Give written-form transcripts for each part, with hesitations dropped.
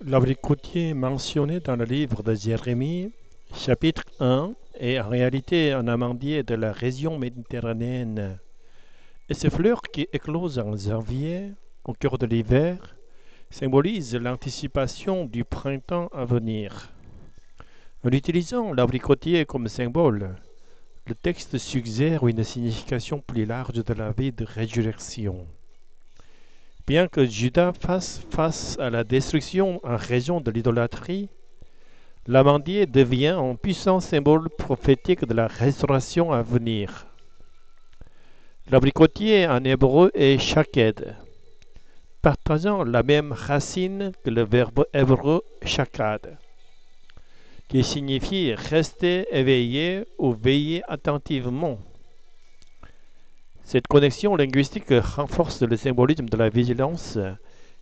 L'abricotier mentionné dans le livre de Jérémie, chapitre 1, est en réalité un amandier de la région méditerranéenne. Et ces fleurs qui éclosent en janvier, au cœur de l'hiver, symbolisent l'anticipation du printemps à venir. En utilisant l'abricotier comme symbole, le texte suggère une signification plus large de la vie de résurrection. Bien que Judas fasse face à la destruction en raison de l'idolâtrie, l'amandier devient un puissant symbole prophétique de la restauration à venir. L'abricotier en hébreu est shaked, partageant la même racine que le verbe hébreu shakad, qui signifie rester éveillé ou veiller attentivement. Cette connexion linguistique renforce le symbolisme de la vigilance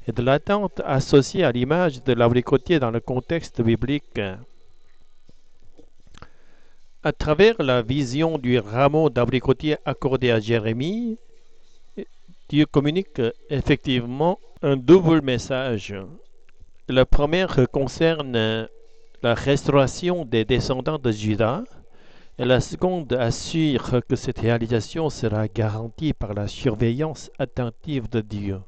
et de l'attente associée à l'image de l'abricotier dans le contexte biblique. À travers la vision du rameau d'abricotier accordé à Jérémie, Dieu communique effectivement un double message. Le premier concerne la restauration des descendants de Judas et la seconde assure que cette réalisation sera garantie par la surveillance attentive de Dieu.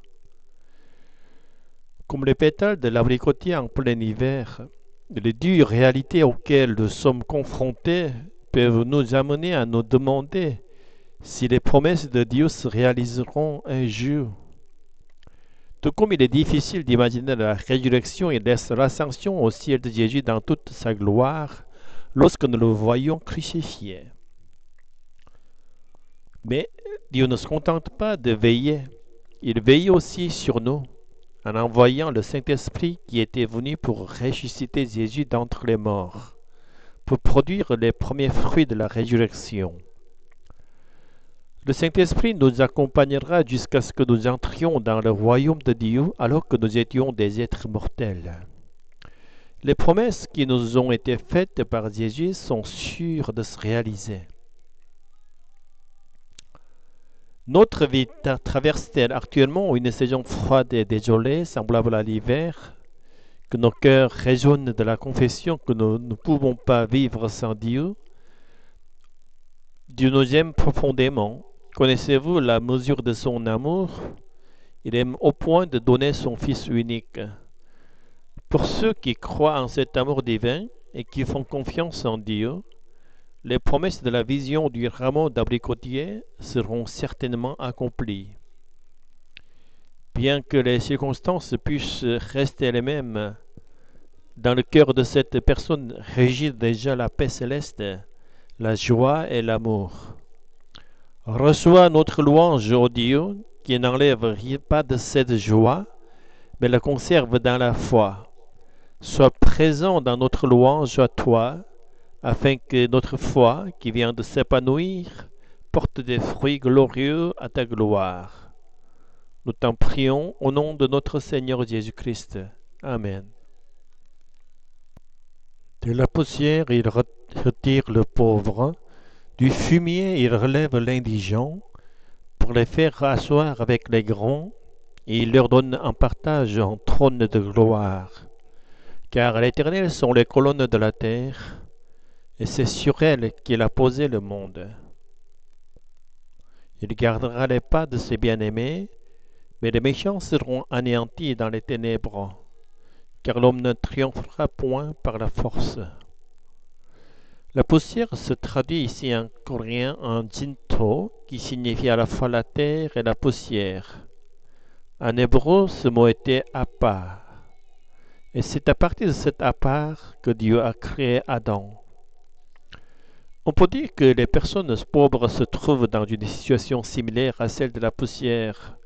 Comme les pétales de l'abricotier en plein hiver, les dures réalités auxquelles nous sommes confrontés peuvent nous amener à nous demander si les promesses de Dieu se réaliseront un jour. Tout comme il est difficile d'imaginer la résurrection et l'ascension au ciel de Jésus dans toute sa gloire lorsque nous le voyons crucifié. Mais Dieu ne se contente pas de veiller, il veille aussi sur nous en envoyant le Saint-Esprit qui était venu pour ressusciter Jésus d'entre les morts, pour produire les premiers fruits de la résurrection. Le Saint-Esprit nous accompagnera jusqu'à ce que nous entrions dans le royaume de Dieu alors que nous étions des êtres mortels. Les promesses qui nous ont été faites par Jésus sont sûres de se réaliser. Notre vie traverse-t-elle actuellement une saison froide et désolée, semblable à l'hiver, que nos cœurs résonnent de la confession que nous ne pouvons pas vivre sans Dieu? Dieu nous aime profondément. Connaissez-vous la mesure de son amour? Il aime au point de donner son Fils unique. Pour ceux qui croient en cet amour divin et qui font confiance en Dieu, les promesses de la vision du rameau d'abricotier seront certainement accomplies. Bien que les circonstances puissent rester les mêmes, dans le cœur de cette personne régit déjà la paix céleste, la joie et l'amour. Reçois notre louange, ô Dieu, qui n'enlève pas de cette joie, mais la conserve dans la foi. Sois présent dans notre louange à toi, afin que notre foi, qui vient de s'épanouir, porte des fruits glorieux à ta gloire. Nous t'en prions au nom de notre Seigneur Jésus-Christ. Amen. De la poussière, il retire le pauvre. Du fumier, il relève l'indigent pour les faire asseoir avec les grands, et il leur donne en partage un trône de gloire. Car à l'Éternel sont les colonnes de la terre, et c'est sur elles qu'il a posé le monde. Il gardera les pas de ses bien-aimés, mais les méchants seront anéantis dans les ténèbres, car l'homme ne triomphera point par la force. La poussière se traduit ici en coréen en jinto, qui signifie à la fois la terre et la poussière. En hébreu, ce mot était appar. Et c'est à partir de cet appar que Dieu a créé Adam. On peut dire que les personnes pauvres se trouvent dans une situation similaire à celle de la poussière,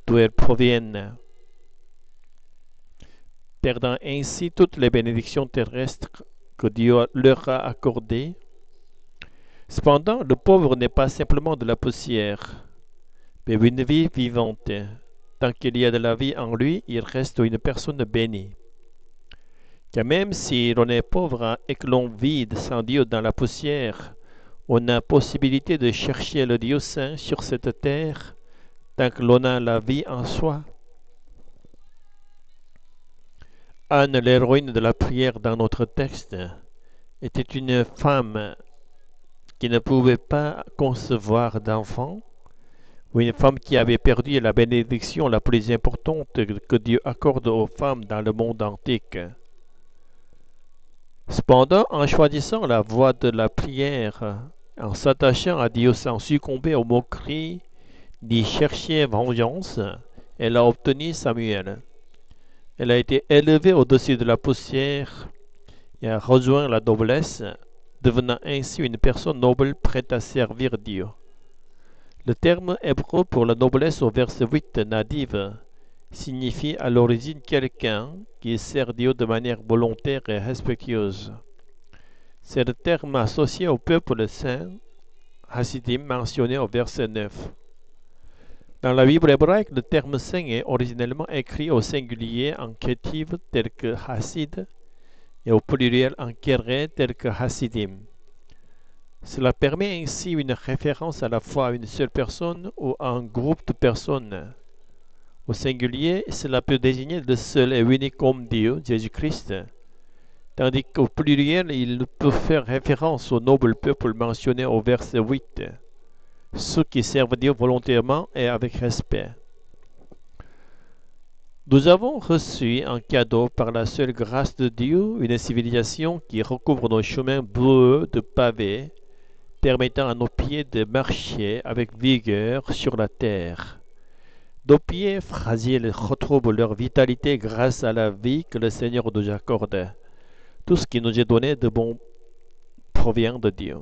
d'où elles proviennent, perdant ainsi toutes les bénédictions terrestres que Dieu leur a accordées. Cependant, le pauvre n'est pas simplement de la poussière, mais une vie vivante. Tant qu'il y a de la vie en lui, il reste une personne bénie. Car même si l'on est pauvre et que l'on vit sans Dieu dans la poussière, on a possibilité de chercher le Dieu saint sur cette terre tant que l'on a la vie en soi. Anne, l'héroïne de la prière dans notre texte, était une femme qui ne pouvait pas concevoir d'enfant, ou une femme qui avait perdu la bénédiction la plus importante que Dieu accorde aux femmes dans le monde antique. Cependant, en choisissant la voie de la prière, en s'attachant à Dieu sans succomber aux moqueries d'y chercher vengeance, elle a obtenu Samuel. Elle a été élevée au-dessus de la poussière et a rejoint la noblesse, devenant ainsi une personne noble prête à servir Dieu. Le terme hébreu pour la noblesse au verset 8 Nadiv signifie à l'origine quelqu'un qui sert Dieu de manière volontaire et respectueuse. C'est le terme associé au peuple saint, Hasidim, mentionné au verset 9. Dans la Bible hébraïque, le terme saint est originellement écrit au singulier en kétiv tel que Hasid et au pluriel en kéré tel que Hasidim. Cela permet ainsi une référence à la fois à une seule personne ou à un groupe de personnes. Au singulier, cela peut désigner le seul et unique homme Dieu, Jésus-Christ, tandis qu'au pluriel, il peut faire référence au noble peuple mentionné au verset 8, ceux qui servent Dieu volontairement et avec respect. Nous avons reçu en cadeau par la seule grâce de Dieu une civilisation qui recouvre nos chemins boueux de pavés, permettant à nos pieds de marcher avec vigueur sur la terre. Nos pieds fragiles retrouvent leur vitalité grâce à la vie que le Seigneur nous accorde. Tout ce qui nous est donné de bon provient de Dieu.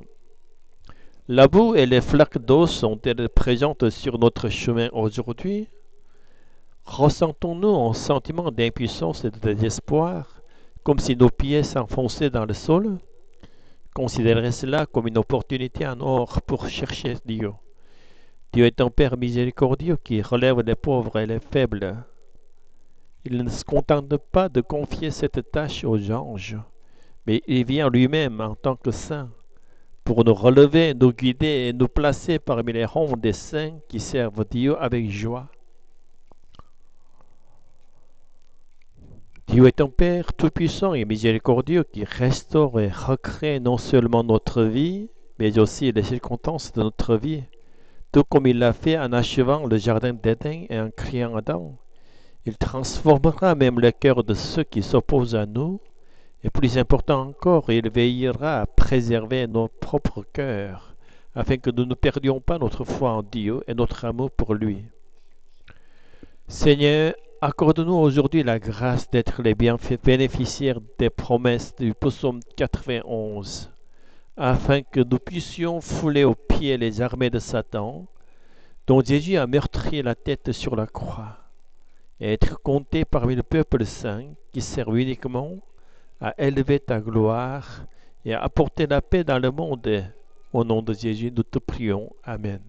La boue et les flaques d'eau sont-elles présentes sur notre chemin aujourd'hui? Ressentons-nous un sentiment d'impuissance et de désespoir, comme si nos pieds s'enfonçaient dans le sol? Considérez cela comme une opportunité en or pour chercher Dieu. Dieu est un Père miséricordieux qui relève les pauvres et les faibles. Il ne se contente pas de confier cette tâche aux anges, mais il vient lui-même en tant que saint pour nous relever, nous guider et nous placer parmi les rangs des saints qui servent Dieu avec joie. Dieu est un Père tout-puissant et miséricordieux qui restaure et recrée non seulement notre vie, mais aussi les circonstances de notre vie, tout comme il l'a fait en achevant le jardin d'Éden et en créant Adam. Il transformera même le cœur de ceux qui s'opposent à nous, et plus important encore, il veillera à préserver nos propres cœurs, afin que nous ne perdions pas notre foi en Dieu et notre amour pour lui. Seigneur, accorde-nous aujourd'hui la grâce d'être les bienfaits bénéficiaires des promesses du psaume 91, afin que nous puissions fouler aux pieds les armées de Satan, dont Jésus a meurtri la tête sur la croix, et être comptés parmi le peuple saint qui sert uniquement à élever ta gloire et à apporter la paix dans le monde. Au nom de Jésus, nous te prions. Amen.